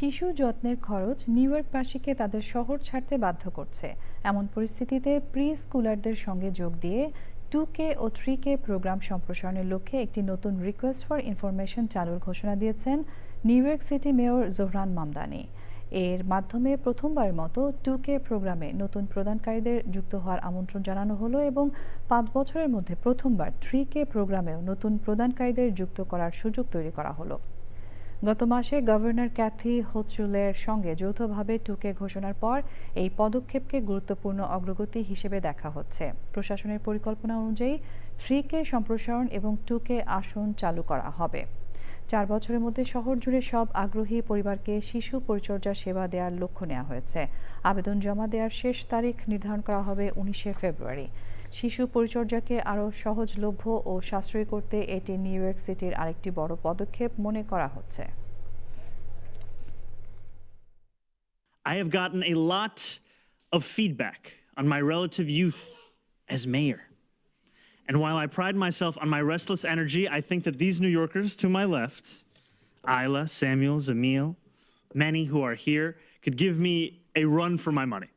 শিশু যত্নের খরচ নিউ ইয়র্কবাসীকে তাদের শহর ছাড়তে বাধ্য করছে। এমন পরিস্থিতিতে প্রি স্কুলারদের সঙ্গে যোগ দিয়ে 2K ও 3K প্রোগ্রাম সম্প্রসারণের লক্ষ্যে একটি নতুন রিকোয়েস্ট ফর ইনফরমেশন চালুর ঘোষণা দিয়েছেন new York city mayor Zohran Mamdani. এর মাধ্যমে প্রথমবারের মতো 2K প্রোগ্রামে নতুন প্রদানকারীদের যুক্ত হওয়ার আমন্ত্রণ জানানো হলো এবং 5 বছরের মধ্যে প্রথমবার 3K প্রোগ্রামেও নতুন প্রদানকারীদের যুক্ত করার সুযোগ তৈরি করা হলো। গত মাসে গভর্নর ক্যাথি হোচুলের সঙ্গে যৌথভাবে 2K ঘোষণার পর এই পদক্ষেপকে গুরুত্বপূর্ণ অগ্রগতি হিসেবে দেখা হচ্ছে। প্রশাসনের পরিকল্পনা অনুযায়ী 3K সম্প্রসারণ এবং 2K আসন চালু করা হবে। 4 বছরের মধ্যে শহর জুড়ে সব আগ্রহী পরিবারকে শিশু পরিচর্যা সেবা দেওয়ার লক্ষ্য নেওয়া হয়েছে। আবেদন জমা দেওয়ার শেষ তারিখ নির্ধারণ করা হবে 19শে ফেব্রুয়ারি। শিশু পরিচর্যাকে আরও সহজলভ্য ও সাশ্রয়ী করতে এটি নিউ ইয়র্ক সিটির আরেকটি বড় পদক্ষেপ মনে করা হচ্ছে। I have gotten a lot of feedback on my relative youth as mayor. And while I pride myself on my restless energy, I think that these New Yorkers to my left, Isla, Samuel, Zamil, many who are here, could give me a run for my money.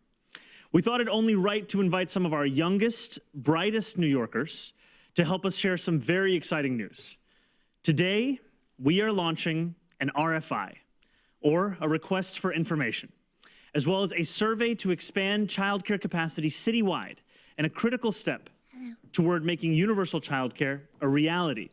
We thought it only right to invite some of our youngest, brightest New Yorkers to help us share some very exciting news. Today, we are launching an RFI, or a request for information, as well as a survey to expand childcare capacity citywide and a critical step toward making universal childcare a reality